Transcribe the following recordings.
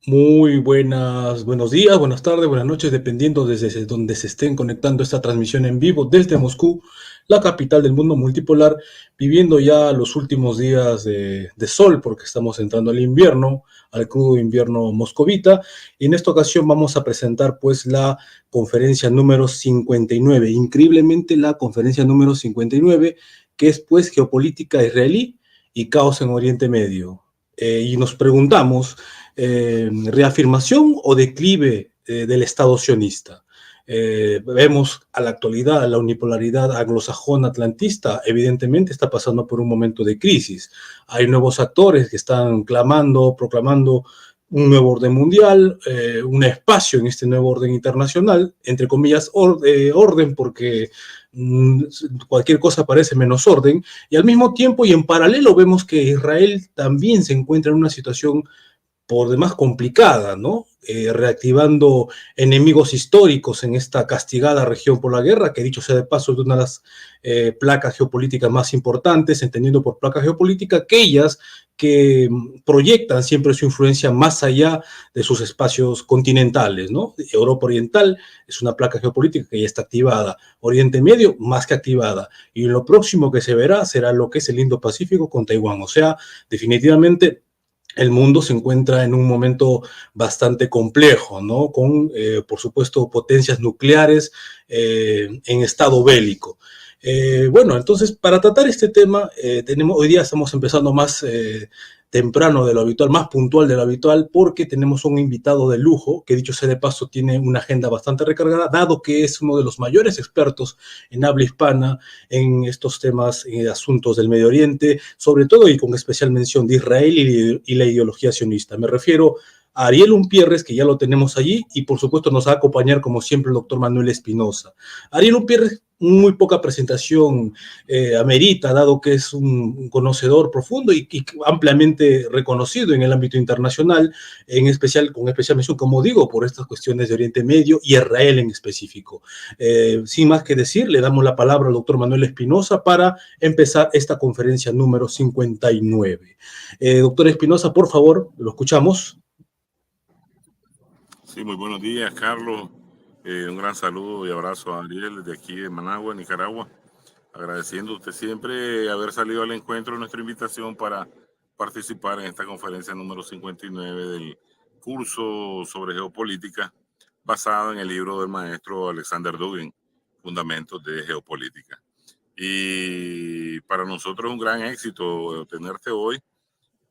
Muy buenos días, buenas tardes, buenas noches, dependiendo desde donde se estén conectando esta transmisión en vivo desde Moscú, la capital del mundo multipolar, viviendo ya los últimos días de sol, porque estamos entrando al invierno, al crudo invierno moscovita, y en esta ocasión vamos a presentar pues la conferencia número 59, increíblemente la conferencia número 59, que es pues geopolítica israelí y caos en Oriente Medio. Y nos preguntamos, reafirmación o declive del Estado sionista. Vemos a la actualidad la unipolaridad anglosajona atlantista, evidentemente está pasando por un momento de crisis. Hay nuevos actores que están proclamando un nuevo orden mundial, un espacio en este nuevo orden internacional, entre comillas, orden, porque cualquier cosa parece menos orden, y al mismo tiempo y en paralelo vemos que Israel también se encuentra en una situación por demás complicada, ¿no? Reactivando enemigos históricos en esta castigada región por la guerra, que dicho sea de paso es una de las placas geopolíticas más importantes, entendiendo por placa geopolítica aquellas que proyectan siempre su influencia más allá de sus espacios continentales, ¿no? Europa Oriental es una placa geopolítica que ya está activada, Oriente Medio más que activada, y lo próximo que se verá será lo que es el Indo-Pacífico con Taiwán, o sea, definitivamente el mundo se encuentra en un momento bastante complejo, ¿no? Con, por supuesto, potencias nucleares en estado bélico. Bueno, entonces, para tratar este tema, hoy día estamos empezando más temprano de lo habitual, más puntual de lo habitual, porque tenemos un invitado de lujo, que dicho sea de paso, tiene una agenda bastante recargada, dado que es uno de los mayores expertos en habla hispana en estos temas, en asuntos del Medio Oriente, sobre todo y con especial mención de Israel y la ideología sionista. Me refiero a Ariel Umpierres, que ya lo tenemos allí, y por supuesto nos va a acompañar, como siempre, el doctor Manuel Espinosa. Ariel Umpierres, muy poca presentación amerita, dado que es un conocedor profundo y ampliamente reconocido en el ámbito internacional, con especial mención, como digo, por estas cuestiones de Oriente Medio y Israel en específico. Sin más que decir, le damos la palabra al doctor Manuel Espinosa para empezar esta conferencia número 59. Doctor Espinosa, por favor, lo escuchamos. Sí, muy buenos días, Carlos. Un gran saludo y abrazo a Ariel desde aquí de Managua, Nicaragua. Agradeciendo a usted siempre haber salido al encuentro de nuestra invitación para participar en esta conferencia número 59 del curso sobre geopolítica basado en el libro del maestro Alexander Dugin, Fundamentos de Geopolítica. Y para nosotros es un gran éxito tenerte hoy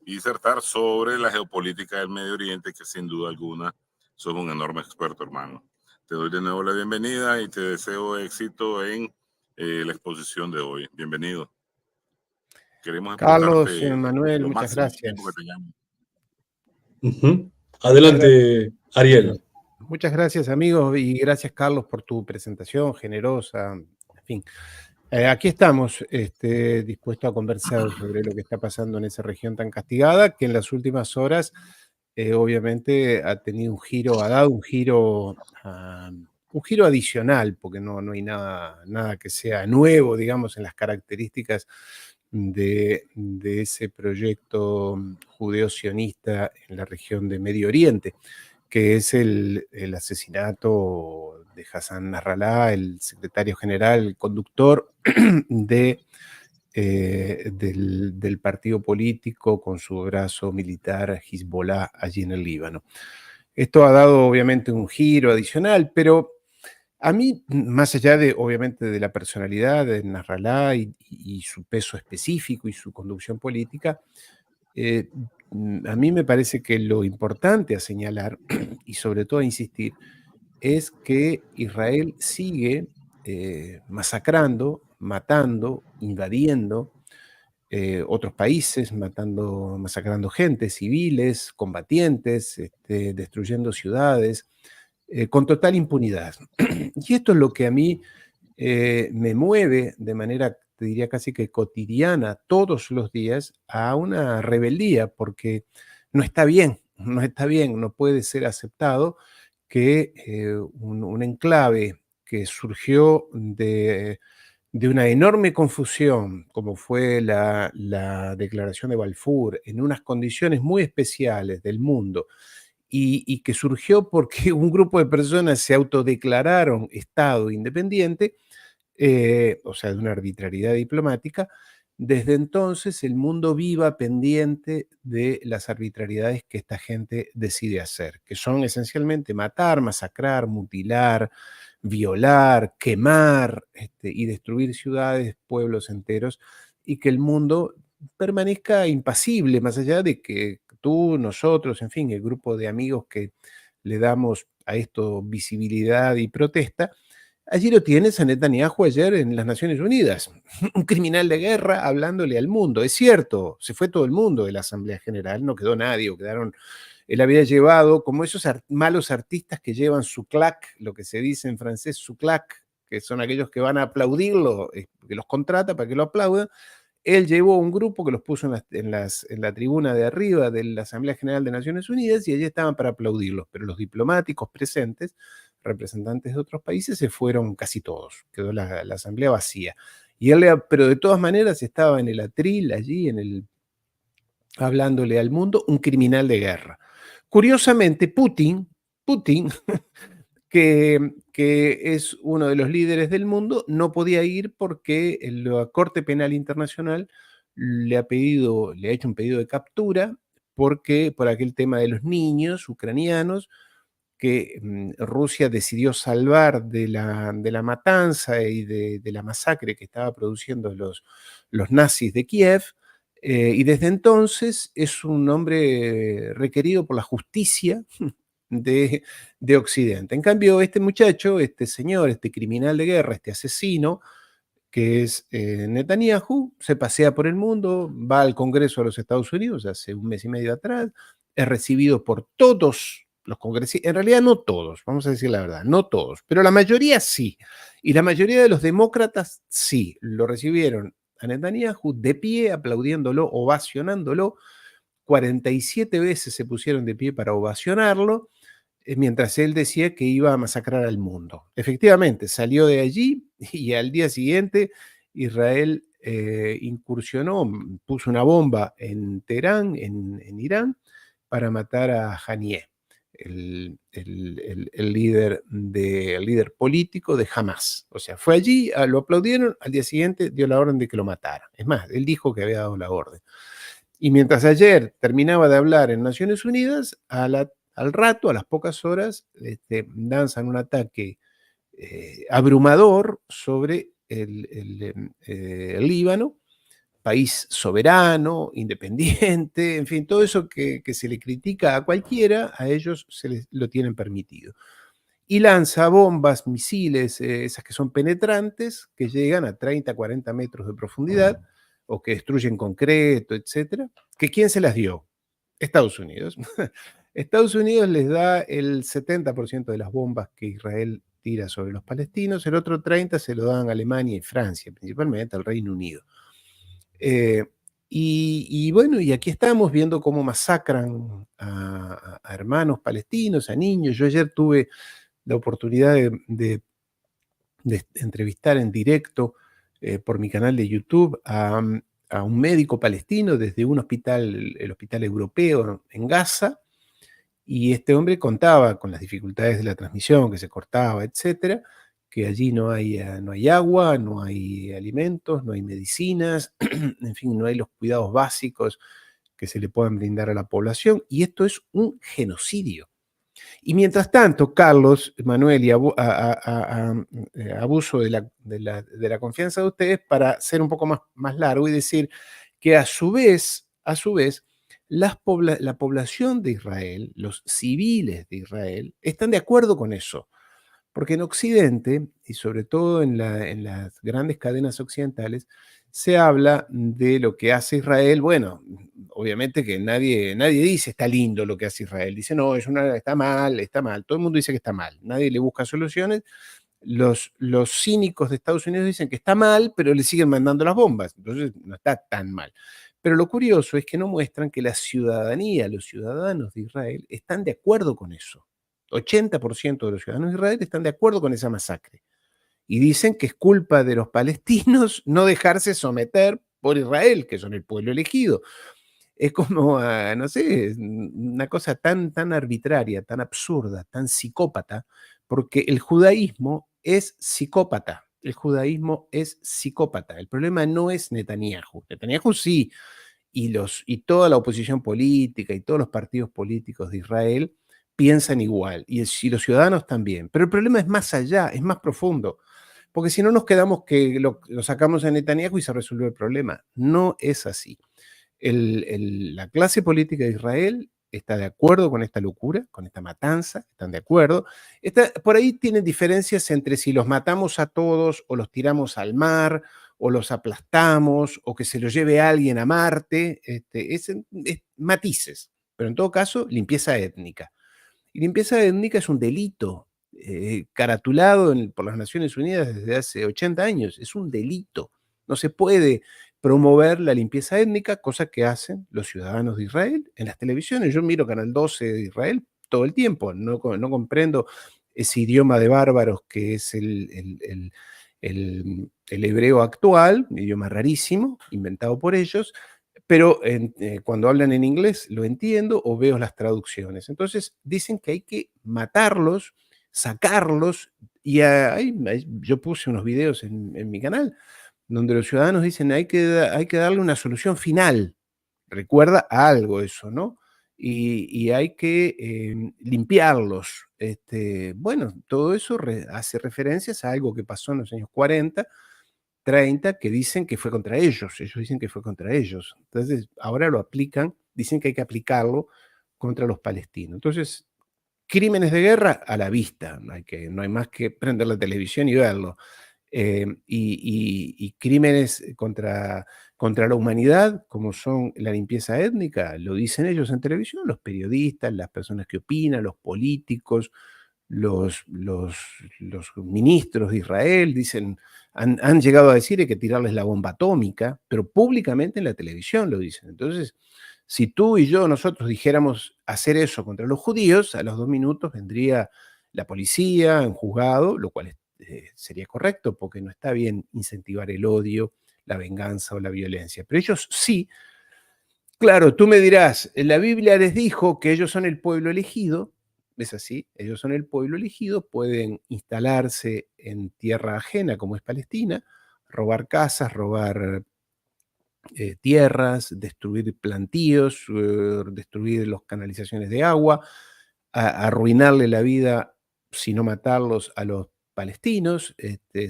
y disertar sobre la geopolítica del Medio Oriente, que sin duda alguna sos un enorme experto, hermano. Te doy de nuevo la bienvenida y te deseo éxito en la exposición de hoy. Bienvenido. Queremos Carlos, explotarte Manuel, lo muchas máximo tiempo gracias. que tengamos. Adelante, Ariel. Muchas gracias, amigos, y gracias, Carlos, por tu presentación generosa. En fin, aquí estamos, dispuestos a conversar sobre lo que está pasando en esa región tan castigada, que en las últimas horas, obviamente, ha dado un giro adicional, porque no hay nada que sea nuevo, digamos, en las características de ese proyecto judeo-sionista en la región de Medio Oriente, que es el asesinato de Hassan Nasrallah, el secretario general, el conductor del partido político con su brazo militar Hezbollah allí en el Líbano. Esto ha dado obviamente un giro adicional, pero a mí, más allá obviamente, de la personalidad de Nasrallah y su peso específico y su conducción política, a mí me parece que lo importante a señalar y sobre todo a insistir es que Israel sigue masacrando, matando, invadiendo otros países, masacrando gente, civiles, combatientes, destruyendo ciudades, con total impunidad. Y esto es lo que a mí me mueve de manera, te diría casi que cotidiana, todos los días, a una rebeldía, porque no está bien, no puede ser aceptado que un enclave que surgió de una enorme confusión, como fue la declaración de Balfour, en unas condiciones muy especiales del mundo, y que surgió porque un grupo de personas se autodeclararon Estado independiente, o sea, de una arbitrariedad diplomática. Desde entonces el mundo viva pendiente de las arbitrariedades que esta gente decide hacer, que son esencialmente matar, masacrar, mutilar, violar, quemar, y destruir ciudades, pueblos enteros, y que el mundo permanezca impasible, más allá de que tú, nosotros, en fin, el grupo de amigos que le damos a esto visibilidad y protesta. Allí lo tienes a Netanyahu ayer en las Naciones Unidas, un criminal de guerra hablándole al mundo. Es cierto, se fue todo el mundo de la Asamblea General, no quedó nadie, o quedaron, él había llevado, como esos malos artistas que llevan su clac, lo que se dice en francés, su clac, que son aquellos que van a aplaudirlo, que los contrata para que lo aplaudan. Él llevó un grupo que los puso en la tribuna de arriba de la Asamblea General de Naciones Unidas y allí estaban para aplaudirlos, pero los diplomáticos presentes, representantes de otros países, se fueron casi todos, quedó la asamblea vacía. Y él, pero de todas maneras estaba en el atril, allí, hablándole al mundo, un criminal de guerra. Curiosamente, Putin que es uno de los líderes del mundo, no podía ir porque la Corte Penal Internacional le ha hecho un pedido de captura por aquel tema de los niños ucranianos que Rusia decidió salvar de la matanza y de la masacre que estaba produciendo los nazis de Kiev, y desde entonces es un hombre requerido por la justicia de Occidente. En cambio, este muchacho, este señor, este criminal de guerra, este asesino, que es Netanyahu, se pasea por el mundo, va al Congreso de los Estados Unidos hace un mes y medio atrás, es recibido por todos los congresistas, en realidad no todos, vamos a decir la verdad, no todos, pero la mayoría sí, y la mayoría de los demócratas sí, lo recibieron a Netanyahu de pie, aplaudiéndolo, ovacionándolo, 47 veces se pusieron de pie para ovacionarlo, mientras él decía que iba a masacrar al mundo. Efectivamente, salió de allí y al día siguiente Israel incursionó, puso una bomba en Teherán, en Irán, para matar a Haniyeh, el líder político de Hamas. O sea, fue allí, lo aplaudieron, al día siguiente dio la orden de que lo matara. Es más, él dijo que había dado la orden. Y mientras ayer terminaba de hablar en Naciones Unidas, al rato, a las pocas horas, lanzan un ataque abrumador sobre el Líbano, país soberano, independiente, en fin, todo eso que se le critica a cualquiera, a ellos lo tienen permitido. Y lanza bombas, misiles, esas que son penetrantes, que llegan a 30, 40 metros de profundidad, o que destruyen concreto, etcétera. ¿Que quién se las dio? Estados Unidos. Estados Unidos les da el 70% de las bombas que Israel tira sobre los palestinos, el otro 30% se lo dan a Alemania y Francia, principalmente al Reino Unido. Y bueno, y aquí estamos viendo cómo masacran a hermanos palestinos, a niños. Yo ayer tuve la oportunidad de entrevistar en directo por mi canal de YouTube a un médico palestino desde un hospital, el hospital europeo en Gaza, y este hombre contaba con las dificultades de la transmisión, que se cortaba, etcétera, que allí no hay agua, no hay alimentos, no hay medicinas, en fin, no hay los cuidados básicos que se le puedan brindar a la población, y esto es un genocidio. Y mientras tanto, Carlos, Manuel, y abuso de la confianza de ustedes para ser un poco más largo y decir que a su vez, la población de Israel, los civiles de Israel, están de acuerdo con eso. Porque en Occidente, y sobre todo en las grandes cadenas occidentales, se habla de lo que hace Israel. Bueno, obviamente que nadie dice está lindo lo que hace Israel. Dice, no, está mal. Todo el mundo dice que está mal. Nadie le busca soluciones. Los cínicos de Estados Unidos dicen que está mal, pero le siguen mandando las bombas. Entonces no está tan mal. Pero lo curioso es que no muestran que la ciudadanía, los ciudadanos de Israel, están de acuerdo con eso. 80% de los ciudadanos de Israel están de acuerdo con esa masacre. Y dicen que es culpa de los palestinos no dejarse someter por Israel, que son el pueblo elegido. Es como, no sé, una cosa tan arbitraria, tan absurda, tan psicópata, porque el judaísmo es psicópata. El judaísmo es psicópata. El problema no es Netanyahu. Netanyahu sí, y toda la oposición política y todos los partidos políticos de Israel piensan igual, y los ciudadanos también. Pero el problema es más allá, es más profundo, porque si no nos quedamos que lo sacamos a Netanyahu y se resuelve el problema. No es así. La clase política de Israel está de acuerdo con esta locura, con esta matanza, están de acuerdo. Por ahí tienen diferencias entre si los matamos a todos o los tiramos al mar o los aplastamos o que se los lleve alguien a Marte, es matices, pero en todo caso, limpieza étnica. Y limpieza étnica es un delito caratulado por las Naciones Unidas desde hace 80 años, es un delito. No se puede promover la limpieza étnica, cosa que hacen los ciudadanos de Israel en las televisiones. Yo miro Canal 12 de Israel todo el tiempo, no comprendo ese idioma de bárbaros que es el hebreo actual, un idioma rarísimo, inventado por ellos, pero cuando hablan en inglés lo entiendo o veo las traducciones. Entonces dicen que hay que matarlos, sacarlos, y yo puse unos videos en mi canal donde los ciudadanos dicen hay que darle una solución final. Recuerda a algo eso, ¿no? Y hay que limpiarlos. Bueno, todo eso hace referencias a algo que pasó en los años 40, 30, que dicen que fue contra ellos. Ellos dicen que fue contra ellos. Entonces, ahora lo aplican, dicen que hay que aplicarlo contra los palestinos. Entonces, crímenes de guerra a la vista. No hay más que prender la televisión y verlo. Y crímenes contra la humanidad, como son la limpieza étnica, lo dicen ellos en televisión, los periodistas, las personas que opinan, los políticos, los ministros de Israel, han llegado a decir hay que tirarles la bomba atómica, pero públicamente en la televisión lo dicen. Entonces, si tú y yo, nosotros dijéramos hacer eso contra los judíos, a los 2 minutos vendría la policía en juzgado, lo cual sería correcto, porque no está bien incentivar el odio, la venganza o la violencia. Pero ellos sí. Claro, tú me dirás, la Biblia les dijo que ellos son el pueblo elegido. Es así, ellos son el pueblo elegido, pueden instalarse en tierra ajena como es Palestina, robar casas, robar tierras, destruir plantíos, destruir las canalizaciones de agua, arruinarle la vida, si no matarlos, a los palestinos,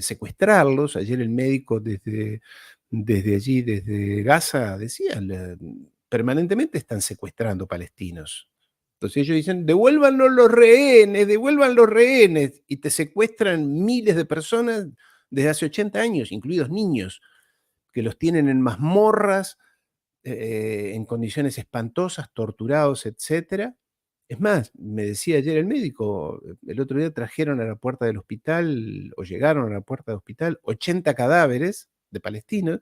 secuestrarlos. Ayer el médico desde allí, desde Gaza, decía, permanentemente están secuestrando palestinos. Entonces ellos dicen, devuélvanlos los rehenes, y te secuestran miles de personas desde hace 80 años, incluidos niños, que los tienen en mazmorras, en condiciones espantosas, torturados, etc. Es más, me decía ayer el médico, el otro día trajeron a la puerta del hospital, o llegaron a la puerta del hospital, 80 cadáveres de palestinos,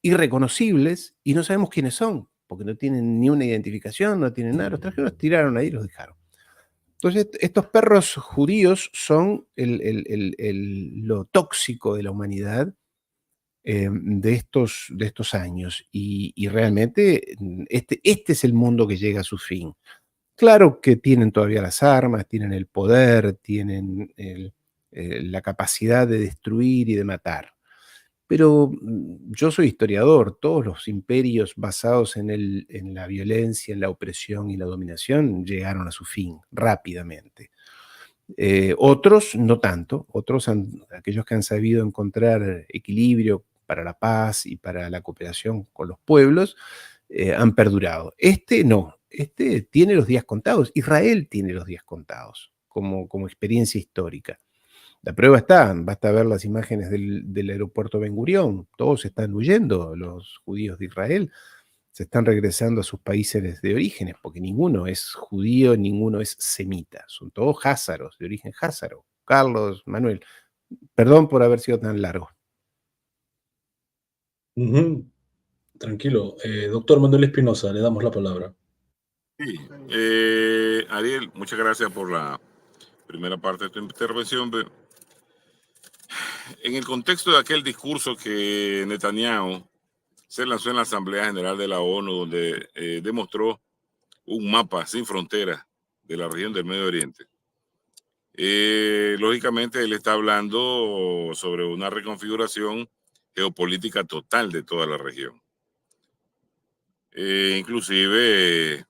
irreconocibles, y no sabemos quiénes son, porque no tienen ni una identificación, no tienen nada, los trajeron, los tiraron ahí y los dejaron. Entonces, estos perros judíos son lo tóxico de la humanidad de estos años, y realmente este es el mundo que llega a su fin. Claro que tienen todavía las armas, tienen el poder, tienen la capacidad de destruir y de matar. Pero yo soy historiador, todos los imperios basados en la violencia, en la opresión y la dominación llegaron a su fin rápidamente. Otros no tanto, aquellos que han sabido encontrar equilibrio para la paz y para la cooperación con los pueblos, han perdurado. No, tiene los días contados. Israel tiene los días contados como experiencia histórica. La prueba está, basta ver las imágenes del aeropuerto Ben Gurión. Todos están huyendo, los judíos de Israel se están regresando a sus países de orígenes, porque ninguno es judío, ninguno es semita, son todos házaros, de origen házaro. Carlos, Manuel, perdón por haber sido tan largo. Tranquilo. Doctor Manuel Espinosa, le damos la palabra. Sí. Ariel, muchas gracias por la primera parte de tu intervención. En el contexto de aquel discurso que Netanyahu se lanzó en la Asamblea General de la ONU, donde demostró un mapa sin fronteras de la región del Medio Oriente. Lógicamente, él está hablando sobre una reconfiguración geopolítica total de toda la región. Inclusive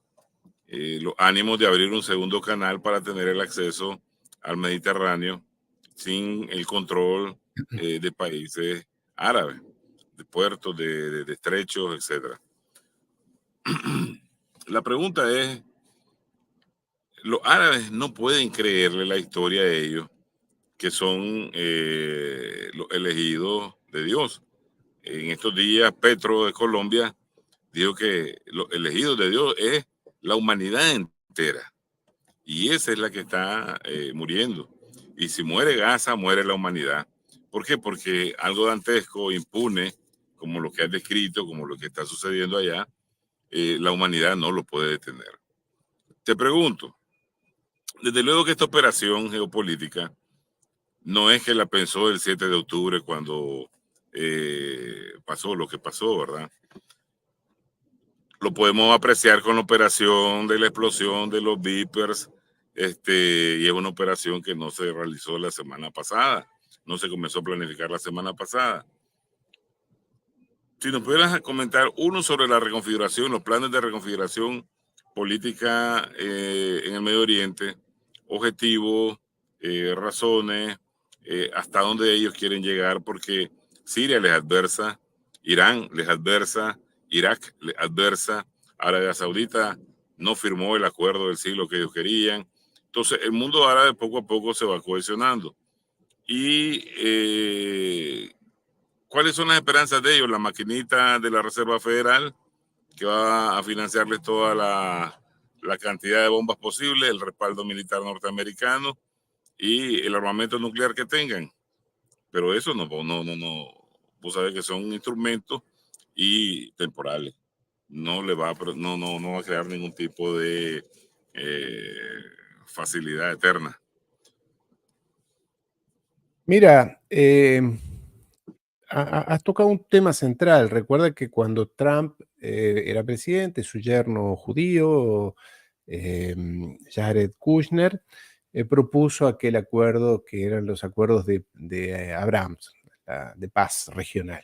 los ánimos de abrir un segundo canal para tener el acceso al Mediterráneo sin el control de países árabes, de puertos, de estrechos, etc. La pregunta es, los árabes no pueden creerle la historia a ellos, que son los elegidos de Dios. En estos días, Petro de Colombia dijo que los elegidos de Dios es la humanidad entera. Y esa es la que está muriendo. Y si muere Gaza, muere la humanidad. ¿Por qué? Porque algo dantesco, impune, como lo que has descrito, como lo que está sucediendo allá, la humanidad no lo puede detener. Te pregunto, desde luego que esta operación geopolítica no es que la pensó el 7 de octubre cuando pasó lo que pasó, ¿verdad? Lo podemos apreciar con la operación de la explosión de los Vipers, y es una operación que no se realizó la semana pasada, no se comenzó a planificar la semana pasada. Si nos pudieras comentar uno sobre la reconfiguración, los planes de reconfiguración política en el Medio Oriente, objetivos, razones, hasta dónde ellos quieren llegar, porque Siria les adversa, Irán les adversa, Irak les adversa, Arabia Saudita no firmó el acuerdo del siglo que ellos querían. Entonces, el mundo árabe poco a poco se va cohesionando. Y ¿cuáles son las esperanzas de ellos? La maquinita de la Reserva Federal, que va a financiarles toda la cantidad de bombas posible, el respaldo militar norteamericano y el armamento nuclear que tengan. Pero eso no. Vos sabés que son instrumentos y temporales. No va a crear ningún tipo de facilidad eterna. Mira, has tocado un tema central. Recuerda que cuando Trump era presidente, su yerno judío, Jared Kushner, propuso aquel acuerdo que eran los acuerdos de Abraham, de paz regional.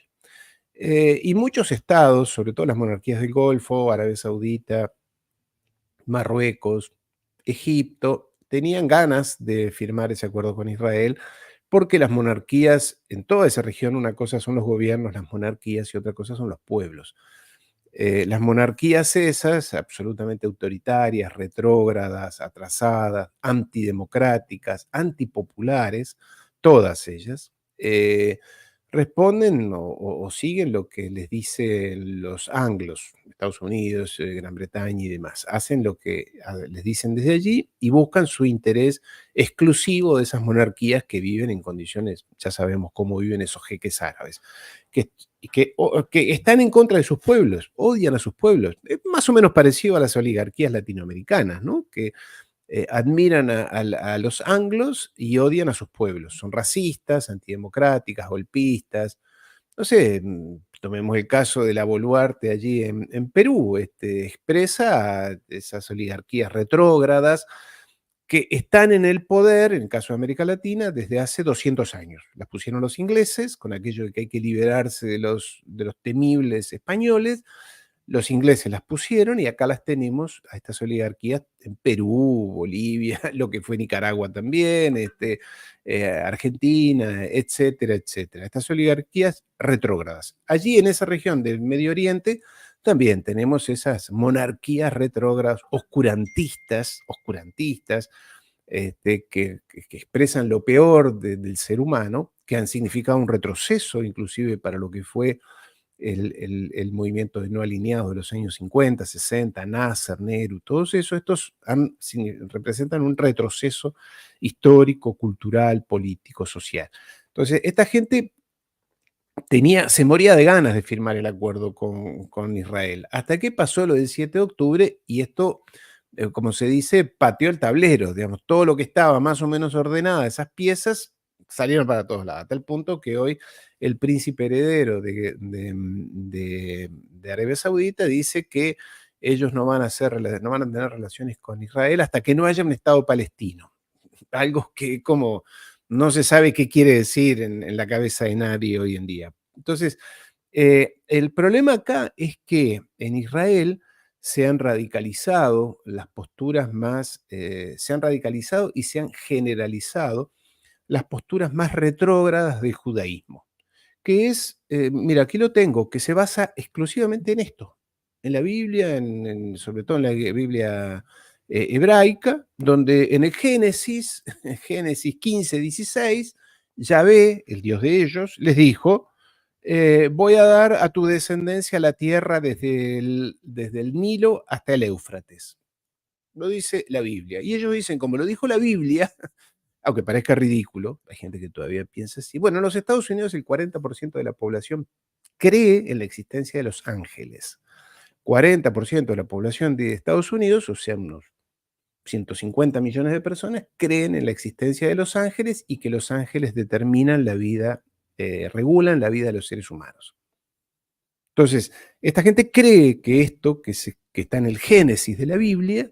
Y muchos estados, sobre todo las monarquías del Golfo, Arabia Saudita, Marruecos, Egipto, tenían ganas de firmar ese acuerdo con Israel, porque las monarquías en toda esa región, una cosa son los gobiernos, las monarquías, y otra cosa son los pueblos. Las monarquías esas, absolutamente autoritarias, retrógradas, atrasadas, antidemocráticas, antipopulares, todas ellas, responden o siguen lo que les dicen los anglos, Estados Unidos, Gran Bretaña y demás. Hacen lo que les dicen desde allí y buscan su interés exclusivo de esas monarquías que viven en condiciones, ya sabemos cómo viven esos jeques árabes, que están en contra de sus pueblos, odian a sus pueblos. Es más o menos parecido a las oligarquías latinoamericanas, ¿no? Que admiran a los anglos y odian a sus pueblos. Son racistas, antidemocráticas, golpistas. No sé, tomemos el caso de la Boluarte allí en Perú. Expresa esas oligarquías retrógradas que están en el poder, en el caso de América Latina, desde hace 200 años. Las pusieron los ingleses, con aquello de que hay que liberarse de los temibles españoles. Los ingleses las pusieron y acá las tenemos, a estas oligarquías, en Perú, Bolivia, lo que fue Nicaragua también, Argentina, etcétera, etcétera. Estas oligarquías retrógradas. Allí en esa región del Medio Oriente también tenemos esas monarquías retrógradas, oscurantistas, que expresan lo peor del ser humano, que han significado un retroceso inclusive para lo que fue el movimiento de no alineados de los años 50, 60, Nasser, Nehru, todos estos representan un retroceso histórico, cultural, político, social. Entonces, esta gente se moría de ganas de firmar el acuerdo con Israel, hasta que pasó lo del 7 de octubre y esto, como se dice, pateó el tablero, digamos, todo lo que estaba más o menos ordenado, esas piezas, salieron para todos lados, hasta el punto que hoy el príncipe heredero de Arabia Saudita dice que ellos no van a tener relaciones con Israel hasta que no haya un Estado palestino. Algo que como no se sabe qué quiere decir en la cabeza de nadie hoy en día. Entonces, el problema acá es que en Israel se han radicalizado las posturas más, se han radicalizado y se han generalizado las posturas más retrógradas del judaísmo, que es, mira, aquí lo tengo, que se basa exclusivamente en esto, en la Biblia, sobre todo en la Biblia hebraica, donde en el Génesis, Génesis 15, 16, Yahvé, el Dios de ellos, les dijo, voy a dar a tu descendencia la tierra desde el Nilo hasta el Éufrates. Lo dice la Biblia. Y ellos dicen, como lo dijo la Biblia, aunque parezca ridículo, hay gente que todavía piensa así. Bueno, en los Estados Unidos el 40% de la población cree en la existencia de los ángeles. 40% de la población de Estados Unidos, o sea, unos 150 millones de personas, creen en la existencia de los ángeles y que los ángeles determinan la vida, regulan la vida de los seres humanos. Entonces, esta gente cree que esto, que está en el Génesis de la Biblia,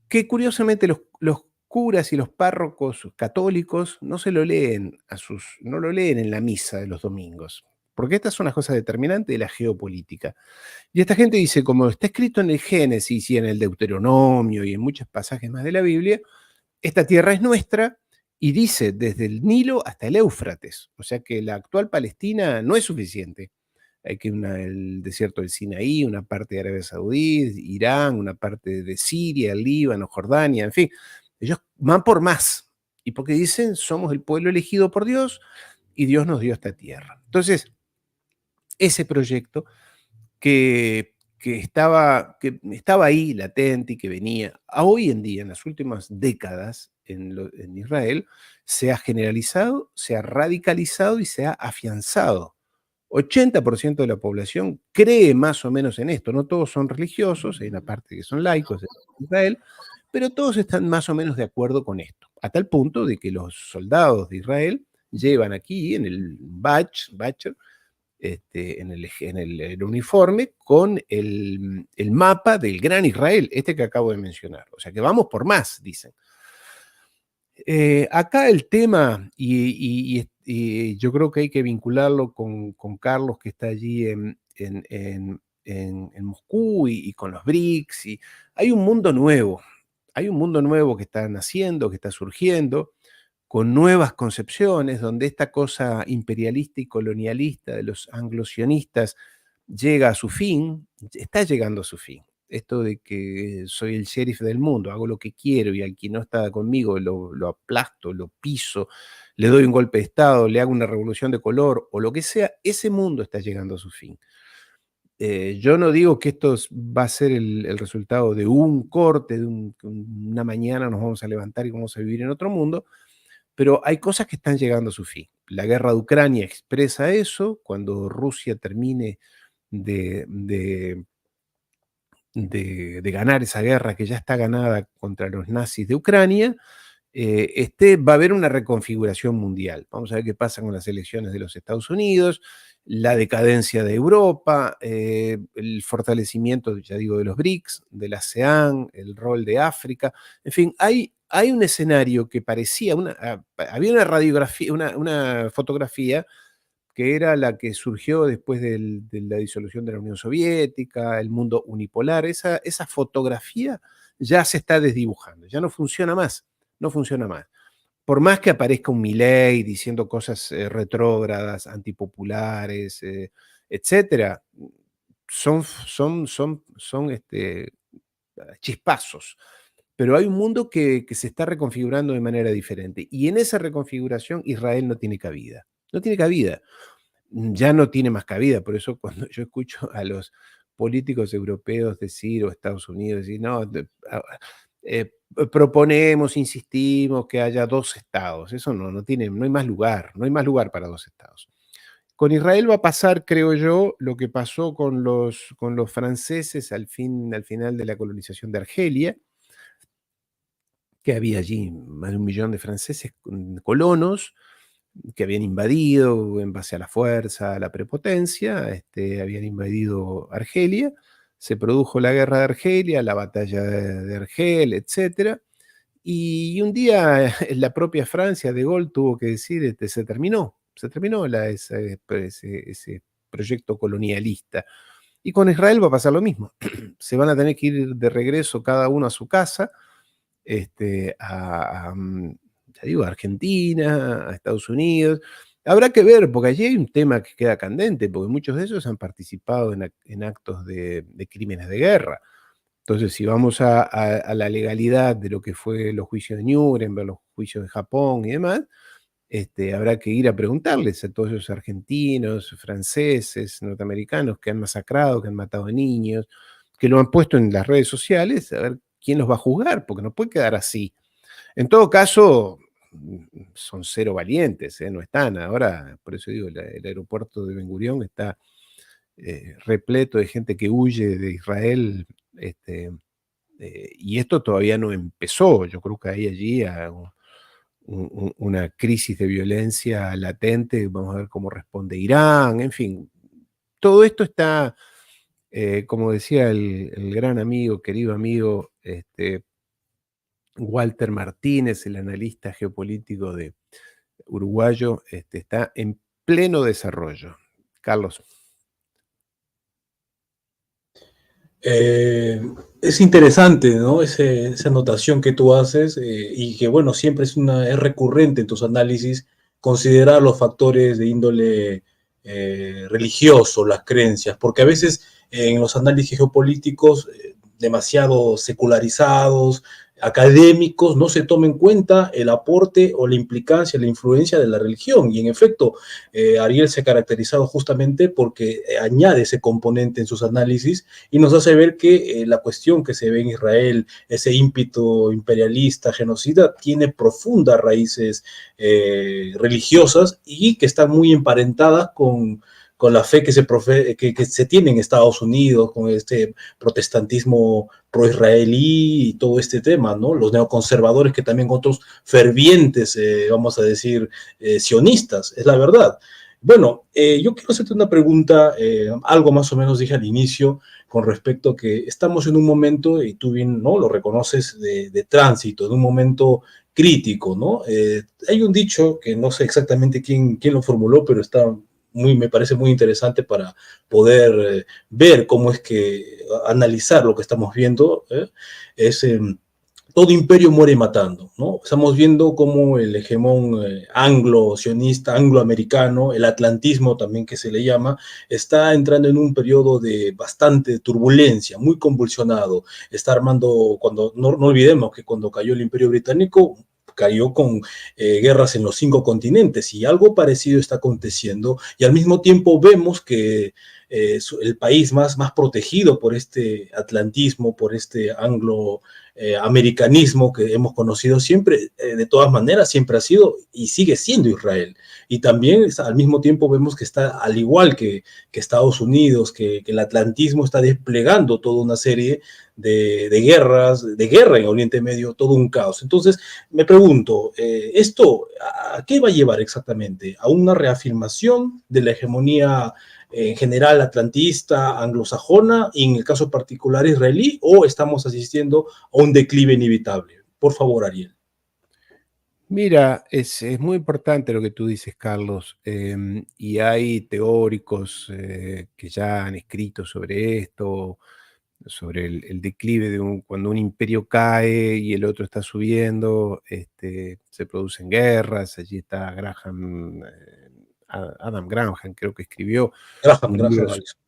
que curiosamente los curas y los párrocos católicos no lo leen en la misa de los domingos, porque estas son las cosas determinantes de la geopolítica. Y esta gente dice, como está escrito en el Génesis y en el Deuteronomio y en muchos pasajes más de la Biblia, esta tierra es nuestra y dice desde el Nilo hasta el Éufrates, o sea que la actual Palestina no es suficiente. Hay que el desierto del Sinaí, una parte de Arabia Saudí, Irán, una parte de Siria, Líbano, Jordania, en fin. Ellos van por más. Y porque dicen, somos el pueblo elegido por Dios y Dios nos dio esta tierra. Entonces, ese proyecto que estaba ahí latente y que venía, a hoy en día, en las últimas décadas en Israel, se ha generalizado, se ha radicalizado y se ha afianzado. 80% de la población cree más o menos en esto. No todos son religiosos, hay una parte que son laicos en Israel, pero todos están más o menos de acuerdo con esto, a tal punto de que los soldados de Israel llevan aquí en el badge, en el uniforme, con el mapa del Gran Israel, que acabo de mencionar. O sea que vamos por más, dicen. Acá el tema, y yo creo que hay que vincularlo con Carlos, que está allí en Moscú y con los BRICS, y hay un mundo nuevo que está naciendo, que está surgiendo, con nuevas concepciones, donde esta cosa imperialista y colonialista de los anglosionistas llega a su fin, está llegando a su fin. Esto de que soy el sheriff del mundo, hago lo que quiero y al que no está conmigo lo aplasto, lo piso, le doy un golpe de Estado, le hago una revolución de color o lo que sea, ese mundo está llegando a su fin. Yo no digo que esto va a ser el resultado de un corte, de una mañana nos vamos a levantar y vamos a vivir en otro mundo, pero hay cosas que están llegando a su fin. La guerra de Ucrania expresa eso. Cuando Rusia termine de ganar esa guerra que ya está ganada contra los nazis de Ucrania, va a haber una reconfiguración mundial. Vamos a ver qué pasa con las elecciones de los Estados Unidos, la decadencia de Europa, el fortalecimiento, ya digo, de los BRICS, de la ASEAN, el rol de África. En fin, hay un escenario que parecía, había una radiografía, una fotografía que era la que surgió después de la disolución de la Unión Soviética, el mundo unipolar. Esa fotografía ya se está desdibujando, ya no funciona más, no funciona más. Por más que aparezca un Milei diciendo cosas retrógradas, antipopulares, etcétera, son chispazos. Pero hay un mundo que se está reconfigurando de manera diferente. Y en esa reconfiguración Israel no tiene cabida. No tiene cabida. Ya no tiene más cabida. Por eso cuando yo escucho a los políticos europeos decir, o Estados Unidos decir, no, proponemos, insistimos que haya 2 estados. Eso no hay más lugar. No hay más lugar para 2 estados. Con Israel va a pasar, creo yo, lo que pasó con los franceses al final de la colonización de Argelia, que había allí más de 1 millón de franceses colonos, que habían invadido en base a la fuerza, a la prepotencia, habían invadido Argelia, se produjo la guerra de Argelia, la batalla de Argel, etc. Y un día la propia Francia, De Gaulle tuvo que decir, se terminó ese proyecto colonialista. Y con Israel va a pasar lo mismo. Se van a tener que ir de regreso cada uno a su casa, ya digo, a Argentina, a Estados Unidos. Habrá que ver, porque allí hay un tema que queda candente, porque muchos de ellos han participado en actos de crímenes de guerra. Entonces, si vamos a la legalidad de lo que fue los juicios de Nuremberg, los juicios de Japón y demás, habrá que ir a preguntarles a todos esos argentinos, franceses, norteamericanos que han masacrado, que han matado a niños, que lo han puesto en las redes sociales, a ver quién los va a juzgar, porque no puede quedar así. En todo caso, son cero valientes, no están. Ahora, por eso digo, el aeropuerto de Ben Gurión está repleto de gente que huye de Israel, y esto todavía no empezó. Yo creo que hay allí una crisis de violencia latente. Vamos a ver cómo responde Irán, en fin. Todo esto está, como decía el gran amigo, querido amigo, Walter Martínez, el analista geopolítico uruguayo, está en pleno desarrollo. Carlos. Es interesante, ¿no? Esa anotación que tú haces y que, bueno, siempre es recurrente en tus análisis considerar los factores de índole religioso, las creencias, porque a veces en los análisis geopolíticos demasiado secularizados, académicos, no se toma en cuenta el aporte o la implicancia, la influencia de la religión. Y en efecto, Ariel se ha caracterizado justamente porque añade ese componente en sus análisis y nos hace ver que la cuestión que se ve en Israel, ese ímpetu imperialista, genocida, tiene profundas raíces religiosas y que están muy emparentadas con la fe que se tiene en Estados Unidos, con este protestantismo pro-israelí y todo este tema, ¿no? Los neoconservadores que también otros fervientes, vamos a decir, sionistas, es la verdad. Bueno, yo quiero hacerte una pregunta, algo más o menos dije al inicio, con respecto a que estamos en un momento, y tú bien, ¿no?, lo reconoces, de tránsito, de un momento crítico, ¿no? Hay un dicho que no sé exactamente quién lo formuló, pero me parece muy interesante para poder ver cómo es que analizar lo que estamos viendo, es todo imperio muere matando, ¿no? Estamos viendo cómo el hegemón anglo-sionista, angloamericano, el atlantismo también que se le llama, está entrando en un periodo de bastante turbulencia, muy convulsionado. Está armando, no olvidemos que cuando cayó el Imperio Británico, cayó con guerras en los 5 continentes y algo parecido está aconteciendo y al mismo tiempo vemos que el país más protegido por este atlantismo, por este anglo-americanismo que hemos conocido siempre, de todas maneras, siempre ha sido y sigue siendo Israel. Y también al mismo tiempo vemos que está, al igual que Estados Unidos, que el atlantismo está desplegando toda una serie de guerra en Oriente Medio, todo un caos. Entonces, me pregunto, ¿esto a qué va a llevar exactamente? ¿A una reafirmación de la hegemonía en general atlantista, anglosajona, y en el caso particular israelí, o estamos asistiendo a un declive inevitable? Por favor, Ariel. Mira, es muy importante lo que tú dices, Carlos, y hay teóricos que ya han escrito sobre esto, sobre el declive de cuando un imperio cae y el otro está subiendo, se producen guerras. Allí está Adam Graham, creo que escribió un libro, Allison.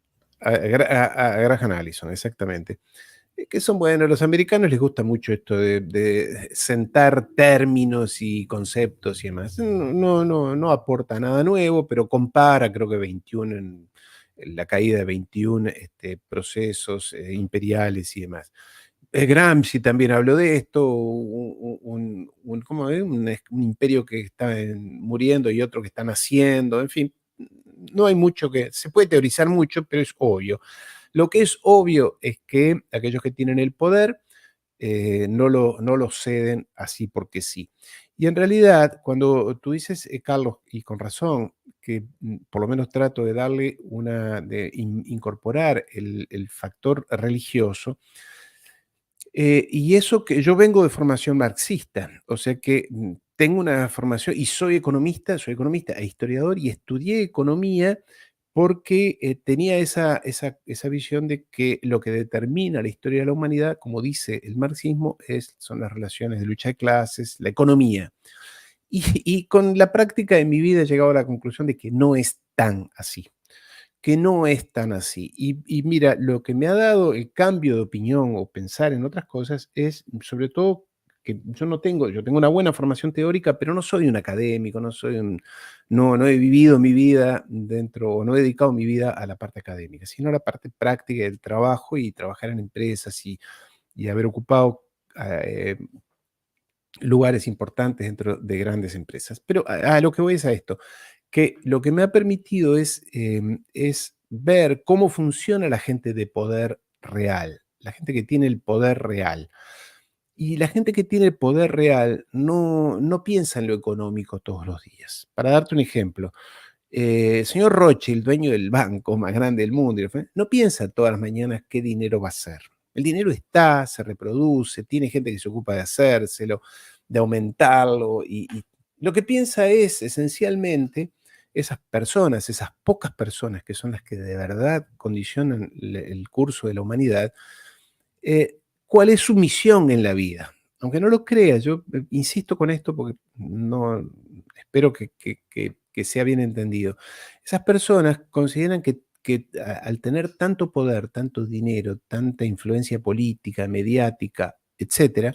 Graham Allison, exactamente. Que son buenos. A los americanos les gusta mucho esto de sentar términos y conceptos y demás. No aporta nada nuevo, pero compara, creo que 21 en la caída de 21 procesos imperiales y demás. Gramsci también habló de esto, ¿cómo es? Un imperio que está muriendo y otro que está naciendo, en fin, no hay mucho se puede teorizar mucho, pero es obvio. Lo que es obvio es que aquellos que tienen el poder no lo ceden así porque sí. Y en realidad, cuando tú dices, Carlos, y con razón, que por lo menos trato de darle incorporar el factor religioso, y eso que yo vengo de formación marxista, o sea que tengo una formación y soy economista e historiador y estudié economía porque tenía esa visión de que lo que determina la historia de la humanidad, como dice el marxismo, son las relaciones de lucha de clases, la economía. Y con la práctica de mi vida he llegado a la conclusión de que no es tan así, que no es tan así. Y mira, lo que me ha dado el cambio de opinión o pensar en otras cosas es sobre todo que yo tengo una buena formación teórica, pero no soy un académico, no he vivido mi vida dentro, o no he dedicado mi vida a la parte académica, sino a la parte práctica del trabajo y trabajar en empresas y haber ocupado lugares importantes dentro de grandes empresas. Pero a lo que voy es a esto, que lo que me ha permitido es ver cómo funciona la gente de poder real, la gente que tiene el poder real. Y la gente que tiene el poder real no piensa en lo económico todos los días. Para darte un ejemplo, el señor Rothschild, dueño del banco más grande del mundo, no piensa todas las mañanas qué dinero va a hacer. El dinero está, se reproduce, tiene gente que se ocupa de hacérselo, de aumentarlo, y lo que piensa es esencialmente esas personas, esas pocas personas que son las que de verdad condicionan el curso de la humanidad, cuál es su misión en la vida. Aunque no lo creas, yo insisto con esto porque no espero que sea bien entendido. Esas personas consideran que al tener tanto poder, tanto dinero, tanta influencia política, mediática, etcétera,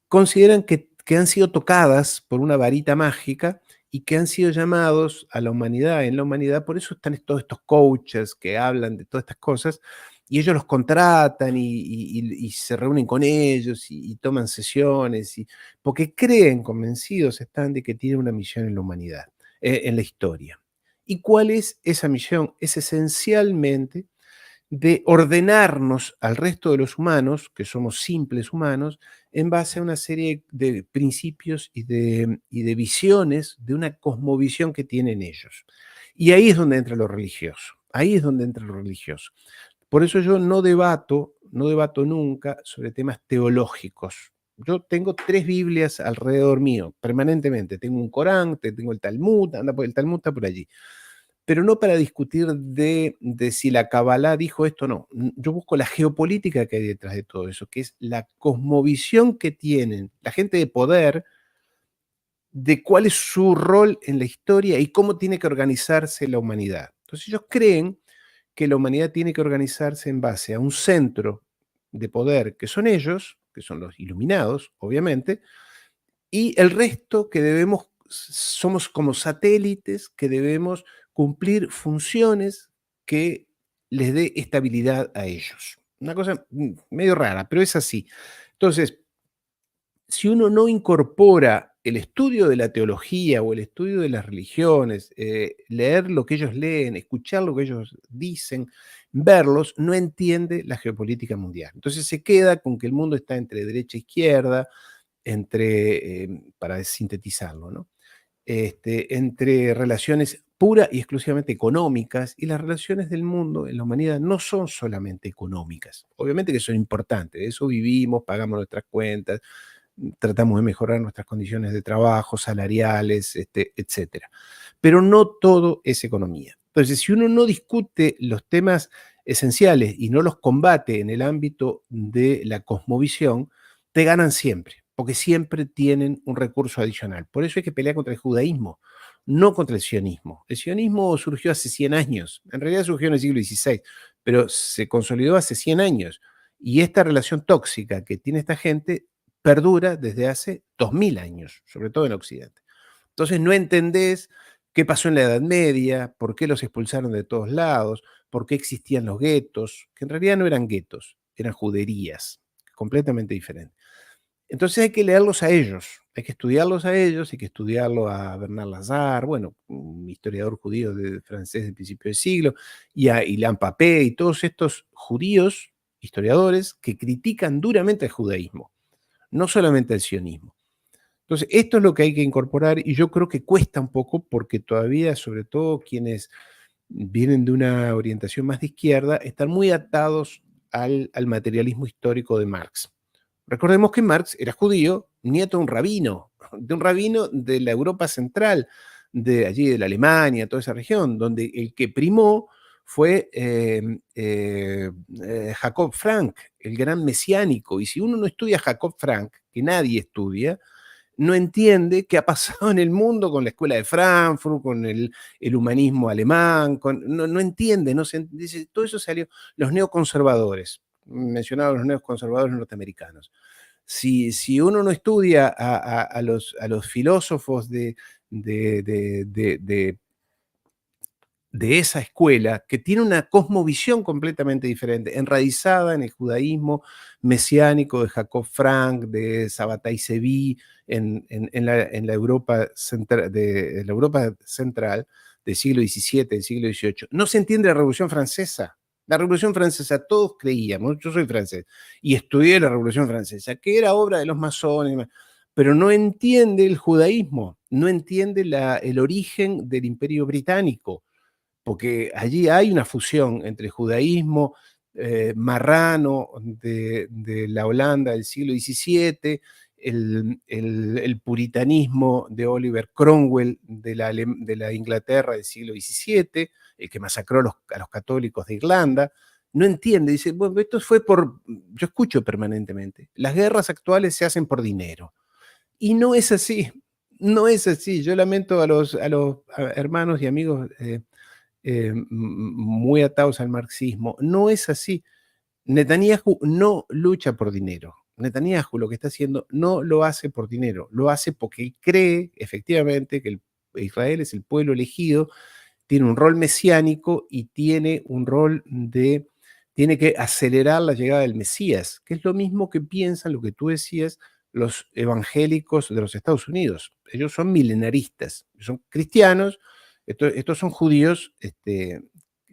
consideran que han sido tocadas por una varita mágica y que han sido llamados a la humanidad, en la humanidad. Por eso están todos estos coaches que hablan de todas estas cosas, y ellos los contratan y se reúnen con ellos y toman sesiones, porque creen, convencidos están de que tienen una misión en la humanidad, en la historia. ¿Y cuál es esa misión? Es esencialmente de ordenarnos al resto de los humanos, que somos simples humanos, en base a una serie de principios y de visiones, de una cosmovisión que tienen ellos. Y ahí es donde entra lo religioso, ahí es donde entra lo religioso. Por eso yo no debato nunca sobre temas teológicos. Yo tengo 3 Biblias alrededor mío, permanentemente. Tengo un Corán, tengo el Talmud, el Talmud está por allí, pero no para discutir de si la Kabbalah dijo esto o no. Yo busco la geopolítica que hay detrás de todo eso, que es la cosmovisión que tienen la gente de poder de cuál es su rol en la historia y cómo tiene que organizarse la humanidad. Entonces ellos creen que la humanidad tiene que organizarse en base a un centro de poder que son ellos, que son los iluminados, obviamente, y el resto que somos como satélites que debemos cumplir funciones que les dé estabilidad a ellos. Una cosa medio rara, pero es así. Entonces, si uno no incorpora el estudio de la teología o el estudio de las religiones, leer lo que ellos leen, escuchar lo que ellos dicen, verlos, no entiende la geopolítica mundial. Entonces se queda con que el mundo está entre derecha e izquierda, para sintetizarlo, ¿no? Entre relaciones pura y exclusivamente económicas, y las relaciones del mundo en la humanidad no son solamente económicas. Obviamente que son importantes, de eso vivimos, pagamos nuestras cuentas, tratamos de mejorar nuestras condiciones de trabajo, salariales, etcétera. Pero no todo es economía. Entonces, si uno no discute los temas esenciales y no los combate en el ámbito de la cosmovisión, te ganan siempre, porque siempre tienen un recurso adicional. Por eso hay que pelear contra el judaísmo, no contra el sionismo. El sionismo surgió hace 100 años, en realidad surgió en el siglo XVI, pero se consolidó hace 100 años. Y esta relación tóxica que tiene esta gente perdura desde hace 2000 años, sobre todo en Occidente. Entonces no entendés qué pasó en la Edad Media, por qué los expulsaron de todos lados, por qué existían los guetos, que en realidad no eran guetos, eran juderías, completamente diferentes. Entonces hay que leerlos a ellos, hay que estudiarlos a ellos, hay que estudiarlo a Bernard Lazare, bueno, un historiador judío francés del principio del siglo, y a Ilan Papé y todos estos judíos historiadores que critican duramente el judaísmo, no solamente el sionismo. Entonces, esto es lo que hay que incorporar y yo creo que cuesta un poco porque todavía, sobre todo quienes vienen de una orientación más de izquierda, están muy atados al materialismo histórico de Marx. Recordemos que Marx era judío, nieto de un rabino de la Europa central, de allí de la Alemania, toda esa región, donde el que primó fue Jacob Frank, el gran mesiánico. Y si uno no estudia a Jacob Frank, que nadie estudia, no entiende qué ha pasado en el mundo con la escuela de Frankfurt, con el humanismo alemán, no entiende, dice, todo eso salió, los neoconservadores, mencionaba los neoconservadores norteamericanos. Si uno no estudia a los filósofos de esa escuela, que tiene una cosmovisión completamente diferente, enraizada en el judaísmo mesiánico de Jacob Frank, de Sabbatai Zevi, en la Europa central, del siglo XVII, del siglo XVIII. No se entiende la Revolución Francesa. La Revolución Francesa, todos creíamos, yo soy francés, y estudié la Revolución Francesa, que era obra de los masones, pero no entiende el judaísmo, no entiende el origen del Imperio Británico, porque allí hay una fusión entre el judaísmo marrano de la Holanda del siglo XVII, el puritanismo de Oliver Cromwell de la Inglaterra del siglo XVII, el que masacró a los católicos de Irlanda. No entiende, dice, bueno, esto fue yo escucho permanentemente, las guerras actuales se hacen por dinero. Y no es así, no es así. Yo lamento a los hermanos y amigos muy atados al marxismo. No es así. Netanyahu no lucha por dinero. Netanyahu lo que está haciendo no lo hace por dinero, lo hace porque cree efectivamente que Israel es el pueblo elegido, tiene un rol mesiánico y tiene un rol tiene que acelerar la llegada del Mesías, que es lo mismo que piensan, lo que tú decías, los evangélicos de los Estados Unidos. Ellos son milenaristas, son cristianos, estos son judíos,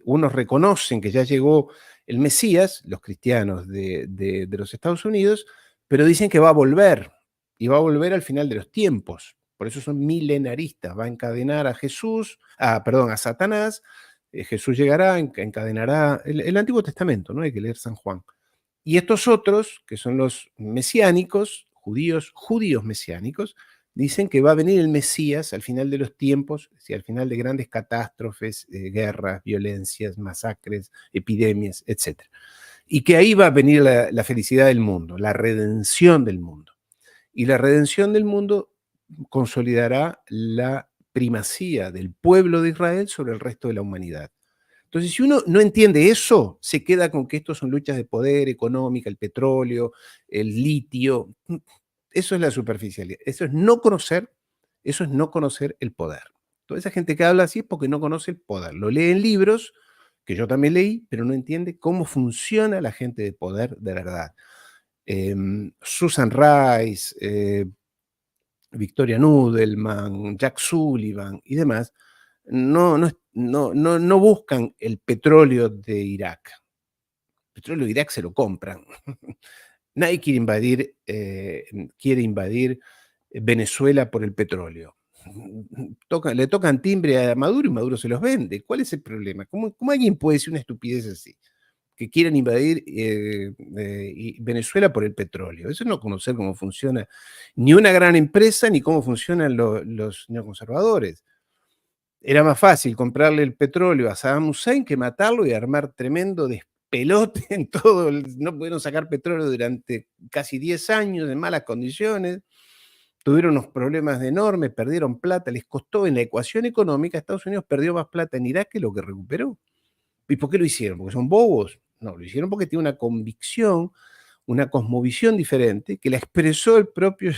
unos reconocen que ya llegó el Mesías, los cristianos de los Estados Unidos, pero dicen que va a volver, y va a volver al final de los tiempos. Por eso son milenaristas, va a encadenar a a Satanás, Jesús llegará, encadenará el Antiguo Testamento, ¿no? Hay que leer San Juan. Y estos otros, que son los mesiánicos, judíos mesiánicos, dicen que va a venir el Mesías al final de los tiempos, al final de grandes catástrofes, guerras, violencias, masacres, epidemias, etc. Y que ahí va a venir la felicidad del mundo, la redención del mundo. Y la redención del mundo consolidará la primacía del pueblo de Israel sobre el resto de la humanidad. Entonces, si uno no entiende eso, se queda con que esto son luchas de poder económica, el petróleo, el litio. Eso es la superficialidad. Eso es no conocer el poder. Toda esa gente que habla así es porque no conoce el poder. Lo lee en libros, que yo también leí, pero no entiende cómo funciona la gente de poder de verdad. Susan Rice, Victoria Nudelman, Jack Sullivan y demás, no buscan el petróleo de Irak. El petróleo de Irak se lo compran. Nadie quiere invadir Venezuela por el petróleo. Le tocan timbre a Maduro y Maduro se los vende. ¿Cuál es el problema? ¿Cómo alguien puede decir una estupidez así? Que quieran invadir Venezuela por el petróleo. Eso no conocer cómo funciona ni una gran empresa ni cómo funcionan los neoconservadores. Era más fácil comprarle el petróleo a Saddam Hussein que matarlo y armar tremendo despelote en todo. No pudieron sacar petróleo durante casi 10 años en malas condiciones. Tuvieron unos problemas enormes, perdieron plata, les costó en la ecuación económica. Estados Unidos perdió más plata en Irak que lo que recuperó. ¿Y por qué lo hicieron? ¿Porque son bobos? No, lo hicieron porque tiene una convicción, una cosmovisión diferente, que la expresó el propio...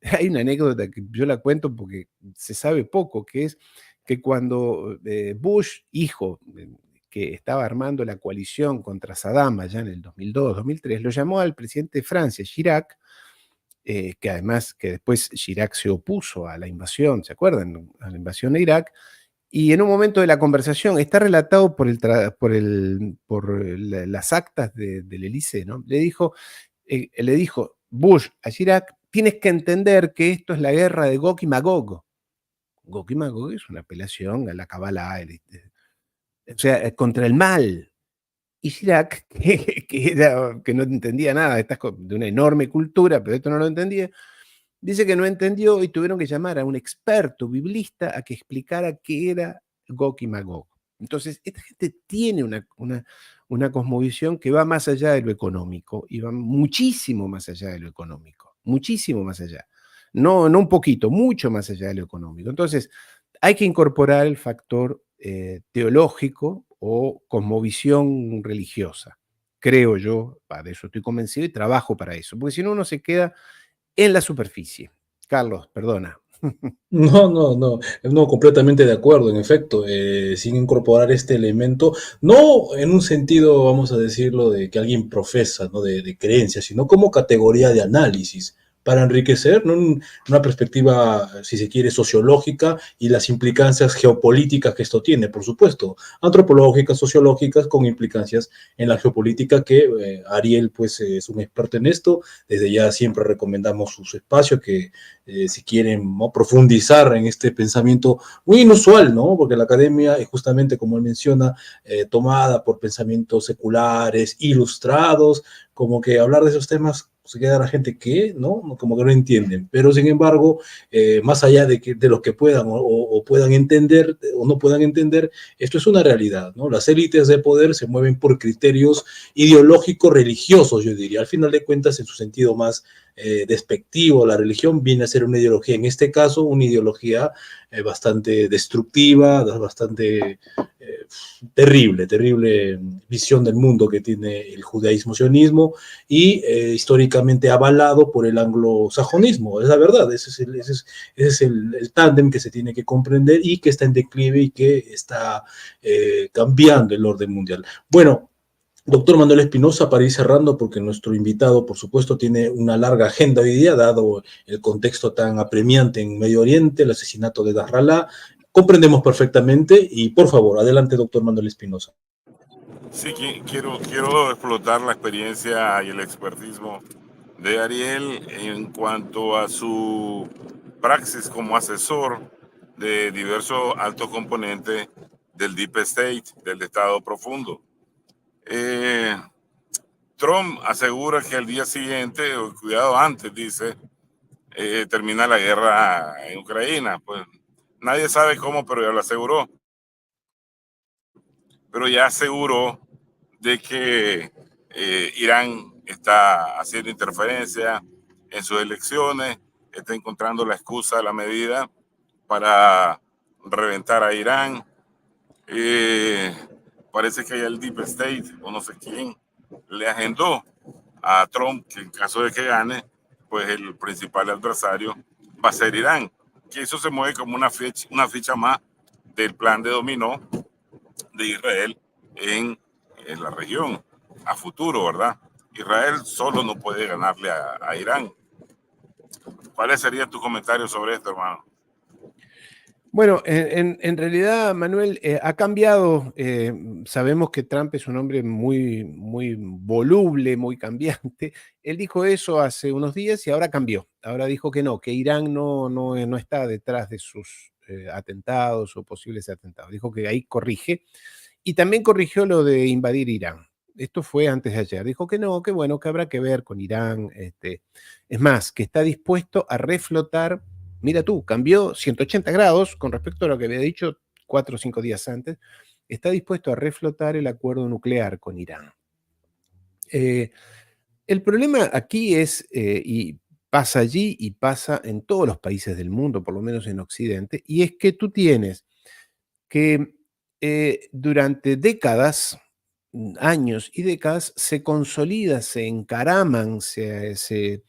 Hay una anécdota que yo la cuento porque se sabe poco, que es que cuando Bush, hijo, que estaba armando la coalición contra Saddam allá en el 2002, 2003, lo llamó al presidente de Francia, Chirac, que además, que después Chirac se opuso a la invasión, ¿se acuerdan? A la invasión de Irak, Y en un momento de la conversación, está relatado por las actas del Elysée, ¿no? Le dijo Bush a Chirac, tienes que entender que esto es la guerra de Gog y Magog. Gog y Magog es una apelación a la Kabbalah, o sea, contra el mal. Y Chirac, que no entendía nada de una enorme cultura, pero esto no lo entendía, dice que no entendió y tuvieron que llamar a un experto biblista a que explicara qué era Gog y Magog. Entonces, esta gente tiene una cosmovisión que va más allá de lo económico y va muchísimo más allá de lo económico, muchísimo más allá. No un poquito, mucho más allá de lo económico. Entonces, hay que incorporar el factor teológico o cosmovisión religiosa. Creo yo, de eso estoy convencido y trabajo para eso, porque si no uno se queda en la superficie. Carlos, perdona. No, completamente de acuerdo, en efecto, sin incorporar este elemento, no en un sentido, vamos a decirlo, de que alguien profesa, ¿no? De creencia, sino como categoría de análisis, para enriquecer, ¿no? Una perspectiva, si se quiere, sociológica y las implicancias geopolíticas que esto tiene, por supuesto, antropológicas, sociológicas, con implicancias en la geopolítica que Ariel, pues, es un experto en esto, desde ya siempre recomendamos sus espacios que si quieren, ¿no? Profundizar en este pensamiento muy inusual, ¿no? Porque la academia es justamente, como él menciona, tomada por pensamientos seculares, ilustrados, como que hablar de esos temas se queda la gente que, ¿no? Como que no entienden. Pero sin embargo, más allá de los que puedan o puedan entender o no puedan entender, esto es una realidad, ¿no? Las élites de poder se mueven por criterios ideológicos religiosos, yo diría. Al final de cuentas, en su sentido más despectivo, la religión viene a ser una ideología, en este caso, una ideología bastante destructiva, bastante terrible visión del mundo que tiene el judaísmo-sionismo y históricamente avalado por el anglosajonismo. Es la verdad, ese es el tándem que se tiene que comprender y que está en declive y que está cambiando el orden mundial. Bueno, doctor Manuel Espinosa, para ir cerrando, porque nuestro invitado, por supuesto, tiene una larga agenda hoy día, dado el contexto tan apremiante en Medio Oriente, el asesinato de Nasrallah, comprendemos perfectamente y, por favor, adelante, doctor Manuel Espinosa. Sí, quiero explotar la experiencia y el expertismo de Ariel en cuanto a su praxis como asesor de diversos altos componentes del Deep State, del Estado profundo. Trump asegura que al día siguiente, o cuidado antes, dice, termina la guerra en Ucrania. Pues nadie sabe cómo, pero ya lo aseguró. Pero ya aseguró de que Irán está haciendo interferencia en sus elecciones, está encontrando la excusa, la medida para reventar a Irán. Parece que ya el Deep State, o no sé quién, le agendó a Trump que en caso de que gane, pues el principal adversario va a ser Irán. Que eso se mueve como una ficha más del plan de dominó de Israel en la región a futuro, ¿verdad? Israel solo no puede ganarle a Irán. ¿Cuáles serían tus comentarios sobre esto, hermano? Bueno, en realidad, Manuel, ha cambiado. Sabemos que Trump es un hombre muy voluble, muy cambiante. Él dijo eso hace unos días y ahora cambió. Ahora dijo que no, que Irán no está detrás de sus atentados o posibles atentados. Dijo que ahí corrige. Y también corrigió lo de invadir Irán. Esto fue antes de ayer. Dijo que no, que bueno, que habrá que ver con Irán. Es más, que está dispuesto a reflotar. Mira tú, cambió 180 grados con respecto a lo que había dicho 4 o 5 días antes. Está dispuesto a reflotar el acuerdo nuclear con Irán. El problema aquí es, y pasa allí y pasa en todos los países del mundo, por lo menos en Occidente, y es que tú tienes que durante décadas, años y décadas, se consolida, se encaraman, se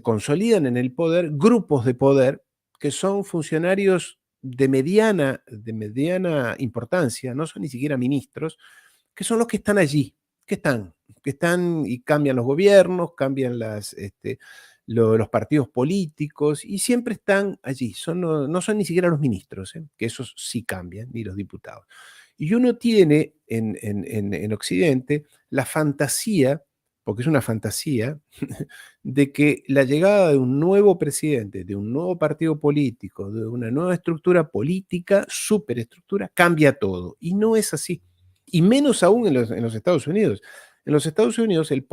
consolidan en el poder grupos de poder que son funcionarios de mediana importancia, no son ni siquiera ministros, que son los que están allí, que están y cambian los gobiernos, cambian los partidos políticos, y siempre están allí. No son ni siquiera los ministros, que esos sí cambian, ni los diputados. Y uno tiene en Occidente la fantasía, porque es una fantasía, de que la llegada de un nuevo presidente, de un nuevo partido político, de una nueva estructura política, superestructura, cambia todo. Y no es así. Y menos aún en los Estados Unidos. En los Estados Unidos el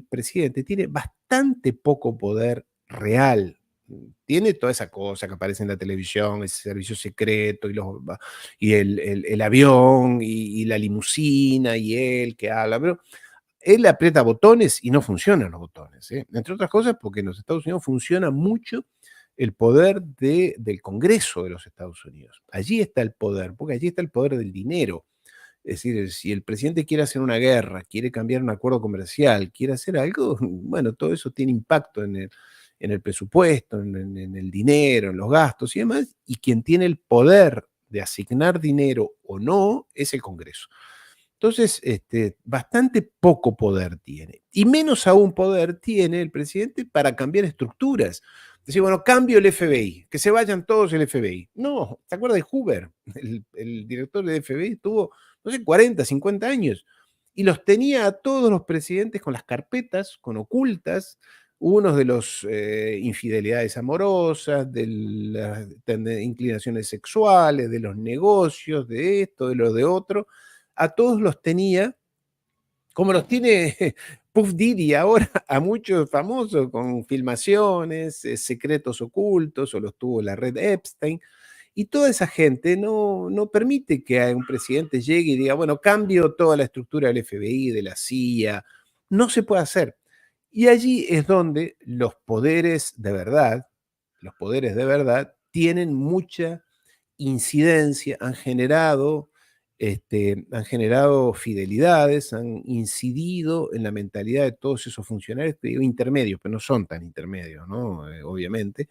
presidente tiene bastante poco poder real. Tiene toda esa cosa que aparece en la televisión, ese servicio secreto y el avión y la limusina y él que habla, pero él aprieta botones y no funcionan los botones, entre otras cosas porque en los Estados Unidos funciona mucho el poder del Congreso de los Estados Unidos. Allí está el poder, porque allí está el poder del dinero. Es decir, si el presidente quiere hacer una guerra, quiere cambiar un acuerdo comercial, quiere hacer algo, bueno, todo eso tiene impacto en el presupuesto, en el dinero, en los gastos y demás, y quien tiene el poder de asignar dinero o no es el Congreso. Entonces, bastante poco poder tiene. Y menos aún poder tiene el presidente para cambiar estructuras. Decir, bueno, cambio el FBI, que se vayan todos el FBI. No, ¿te acuerdas de Hoover? El director del FBI tuvo, no sé, 40, 50 años. Y los tenía a todos los presidentes con las carpetas, con ocultas, unos de los infidelidades amorosas, de las inclinaciones sexuales, de los negocios, de esto, de lo de otro. A todos los tenía, como los tiene Puff Diddy ahora, a muchos famosos, con filmaciones, secretos ocultos, o los tuvo la red Epstein, y toda esa gente no permite que un presidente llegue y diga, bueno, cambio toda la estructura del FBI, de la CIA, no se puede hacer. Y allí es donde los poderes de verdad tienen mucha incidencia, han generado fidelidades, han incidido en la mentalidad de todos esos funcionarios, que digo intermedios, pero no son tan intermedios, ¿no? Obviamente.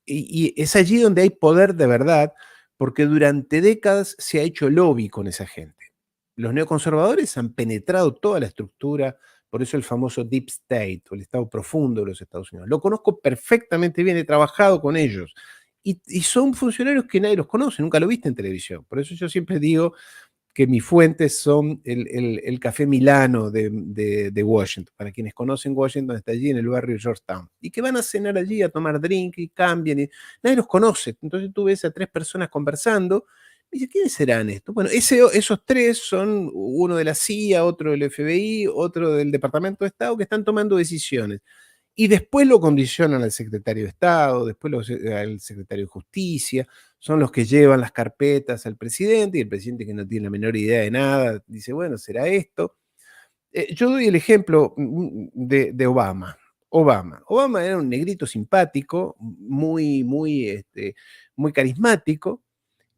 Y es allí donde hay poder de verdad, porque durante décadas se ha hecho lobby con esa gente. Los neoconservadores han penetrado toda la estructura, por eso el famoso Deep State, o el Estado profundo de los Estados Unidos. Lo conozco perfectamente bien, he trabajado con ellos. Y son funcionarios que nadie los conoce, nunca lo viste en televisión. Por eso yo siempre digo que mis fuentes son el Café Milano de Washington. Para quienes conocen Washington, está allí en el barrio Georgetown. Y que van a cenar allí, a tomar drink y cambian. Y nadie los conoce. Entonces tú ves a 3 personas conversando. Y dices, ¿quiénes serán estos? Bueno, esos 3 son uno de la CIA, otro del FBI, otro del Departamento de Estado, que están tomando decisiones. Y después lo condicionan al secretario de Estado, después al secretario de Justicia, son los que llevan las carpetas al presidente, y el presidente, que no tiene la menor idea de nada, dice, bueno, será esto. Yo doy el ejemplo de Obama. Obama era un negrito simpático, muy carismático,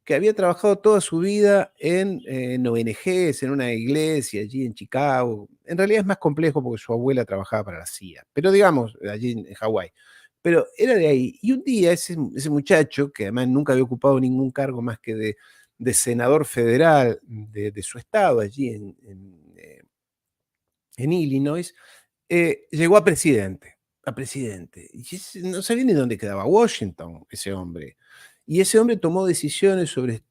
que había trabajado toda su vida en ONGs, en una iglesia allí en Chicago. En realidad es más complejo porque su abuela trabajaba para la CIA, pero digamos, allí en Hawái. Pero era de ahí. Y un día ese muchacho, que además nunca había ocupado ningún cargo más que de senador federal de su estado, allí en Illinois, llegó a presidente. Y no sabía ni dónde quedaba Washington, ese hombre. Y ese hombre tomó decisiones sobre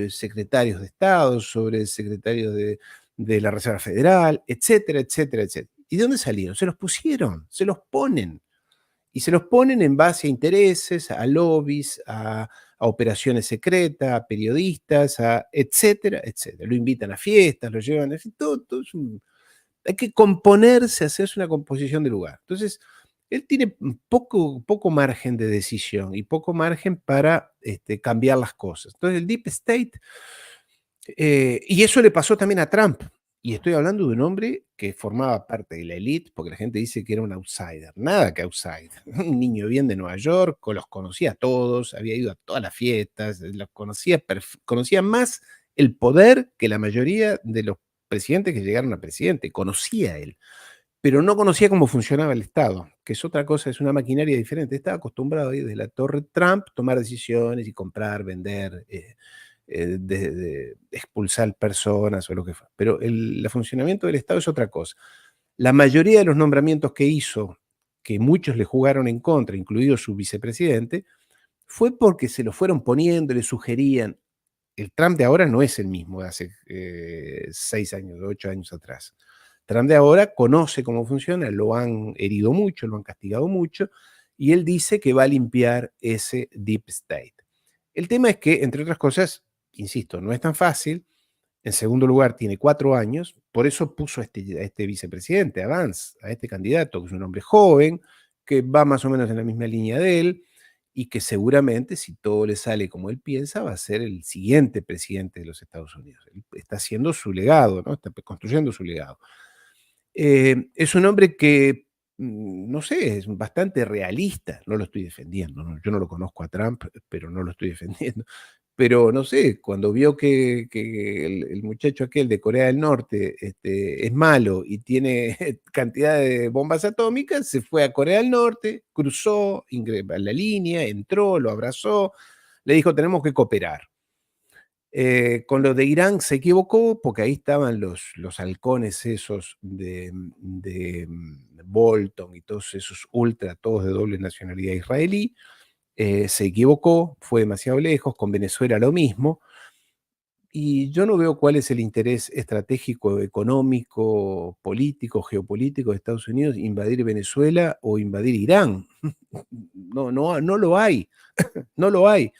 secretarios de Estado, sobre secretarios de la Reserva Federal, etcétera, etcétera, etcétera. ¿Y de dónde salieron? Se los pusieron, se los ponen. Y se los ponen en base a intereses, a lobbies, a operaciones secretas, a periodistas, etcétera, etcétera. Lo invitan a fiestas, lo llevan, todo es hay que componerse, hacerse una composición de lugar. Entonces, él tiene poco margen de decisión y poco margen para cambiar las cosas. Entonces, el Deep State, y eso le pasó también a Trump. Y estoy hablando de un hombre que formaba parte de la élite, porque la gente dice que era un outsider. Nada que outsider. Un niño bien de Nueva York, los conocía a todos, había ido a todas las fiestas, los conocía más el poder que la mayoría de los presidentes que llegaron a presidente. Conocía a él, pero no conocía cómo funcionaba el Estado, que es otra cosa, es una maquinaria diferente. Estaba acostumbrado a ir desde la Torre Trump, tomar decisiones y comprar, vender, de expulsar personas o lo que fuera. Pero el funcionamiento del Estado es otra cosa. La mayoría de los nombramientos que hizo que muchos le jugaron en contra, incluido su vicepresidente, fue porque se lo fueron poniendo, le sugerían. El Trump de ahora no es el mismo de hace 6 años, 8 años atrás. Trump de ahora conoce cómo funciona, lo han herido mucho, lo han castigado mucho, y él dice que va a limpiar ese deep state. El tema es que, entre otras cosas, insisto, no es tan fácil. En segundo lugar, tiene 4 años, por eso puso a este vicepresidente, a Vance, a este candidato, que es un hombre joven, que va más o menos en la misma línea de él, y que seguramente, si todo le sale como él piensa, va a ser el siguiente presidente de los Estados Unidos. Él está haciendo su legado, ¿no? Está construyendo su legado. Es un hombre que, no sé, es bastante realista. No lo estoy defendiendo, ¿no? Yo no lo conozco a Trump, pero no lo estoy defendiendo. Pero no sé, cuando vio que el muchacho aquel de Corea del Norte es malo y tiene cantidad de bombas atómicas, se fue a Corea del Norte, cruzó a la línea, entró, lo abrazó, le dijo: tenemos que cooperar. Con lo de Irán se equivocó, porque ahí estaban los halcones esos de Bolton y todos esos ultra, todos de doble nacionalidad israelí. Se equivocó, fue demasiado lejos. Con Venezuela lo mismo, y yo no veo cuál es el interés estratégico, económico, político, geopolítico de Estados Unidos invadir Venezuela o invadir Irán. No lo hay, no lo hay.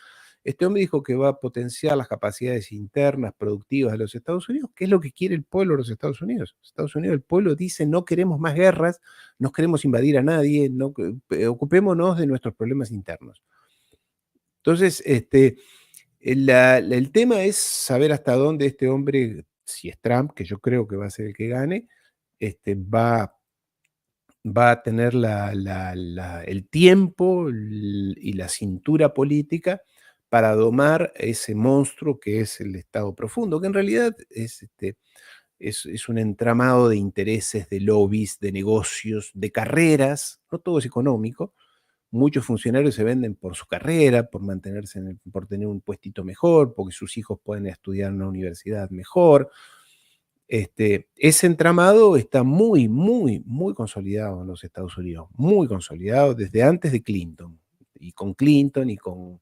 Este hombre dijo que va a potenciar las capacidades internas productivas de los Estados Unidos, que es lo que quiere el pueblo de los Estados Unidos. Estados Unidos, el pueblo dice: no queremos más guerras, no queremos invadir a nadie, ocupémonos de nuestros problemas internos. Entonces, el tema es saber hasta dónde este hombre, si es Trump, que yo creo que va a ser el que gane, va a tener el tiempo y la cintura política para domar ese monstruo que es el Estado profundo, que en realidad es un entramado de intereses, de lobbies, de negocios, de carreras. No todo es económico. Muchos funcionarios se venden por su carrera, por mantenerse por tener un puestito mejor, porque sus hijos pueden estudiar en una universidad mejor. Ese entramado está muy, muy, muy consolidado en los Estados Unidos, muy consolidado desde antes de Clinton. Y con Clinton y con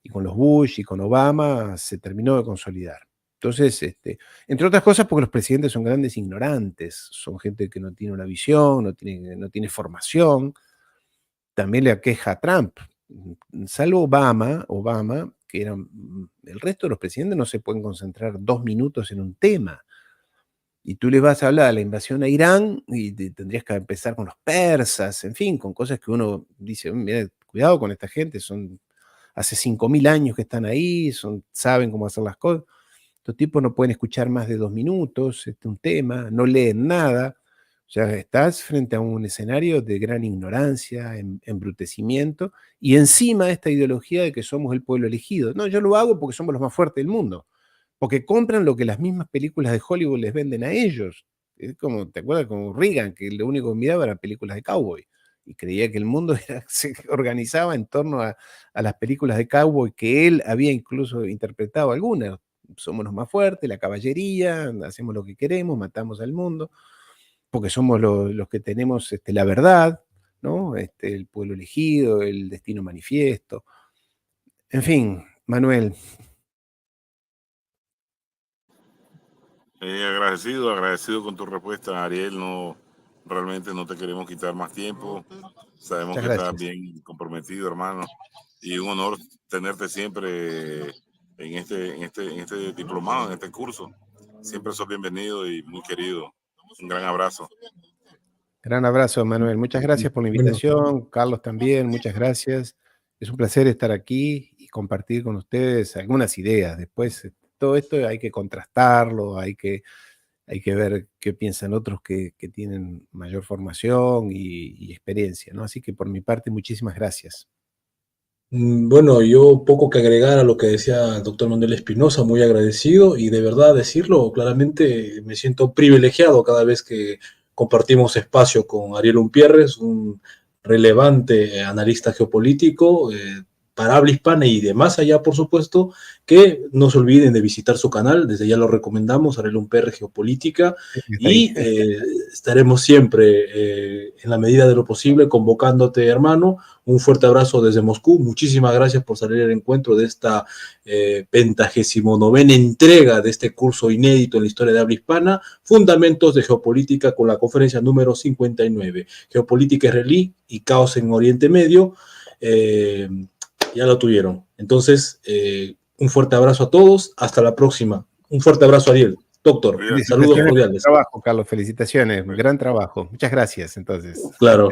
los Bush y con Obama se terminó de consolidar. Entonces, entre otras cosas, porque los presidentes son grandes ignorantes, son gente que no tiene una visión, no tiene formación. También le aqueja a Trump, salvo Obama, que el resto de los presidentes no se pueden concentrar 2 minutos en un tema. Y tú les vas a hablar de la invasión a Irán y tendrías que empezar con los persas, en fin, con cosas que uno dice: mira, cuidado con esta gente, hace 5.000 años que están ahí, saben cómo hacer las cosas. Estos tipos no pueden escuchar más de 2 minutos un tema, no leen nada. O sea, estás frente a un escenario de gran ignorancia, embrutecimiento, y encima esta ideología de que somos el pueblo elegido. No, yo lo hago porque somos los más fuertes del mundo, porque compran lo que las mismas películas de Hollywood les venden a ellos. Es como, ¿te acuerdas? Como Reagan, que lo único que miraba eran películas de cowboy, y creía que el mundo se organizaba en torno a las películas de cowboy que él había incluso interpretado algunas. Somos los más fuertes, la caballería, hacemos lo que queremos, matamos al mundo, porque somos los que tenemos la verdad, ¿no? El pueblo elegido, el destino manifiesto. En fin, Manuel. Agradecido con tu respuesta, Ariel. Realmente no te queremos quitar más tiempo. Sabemos que estás bien comprometido, hermano, y un honor tenerte siempre en este diplomado, en este curso. Siempre sos bienvenido y muy querido. Un gran abrazo. Gran abrazo, Manuel. Muchas gracias por la invitación. Carlos también, muchas gracias. Es un placer estar aquí y compartir con ustedes algunas ideas. Después, todo esto hay que contrastarlo, hay que ver qué piensan otros que tienen mayor formación y experiencia, ¿no? Así que por mi parte, muchísimas gracias. Bueno, yo poco que agregar a lo que decía el doctor Manuel Espinosa, muy agradecido, y de verdad decirlo, claramente me siento privilegiado cada vez que compartimos espacio con Ariel Umpierres, un relevante analista geopolítico, para habla hispana y de más allá, por supuesto, que no se olviden de visitar su canal, desde ya lo recomendamos, Ariel Umperre Geopolítica, y estaremos siempre, en la medida de lo posible, convocándote, hermano. Un fuerte abrazo desde Moscú, muchísimas gracias por salir al encuentro de esta 29ª entrega de este curso inédito en la historia de habla hispana, Fundamentos de Geopolítica, con la conferencia número 59, Geopolítica israelí y Caos en Oriente Medio. Ya lo tuvieron. Entonces, un fuerte abrazo a todos. Hasta la próxima. Un fuerte abrazo a Ariel. Doctor, saludos cordiales. Trabajo, Carlos, felicitaciones. Gran trabajo. Muchas gracias, entonces. Claro.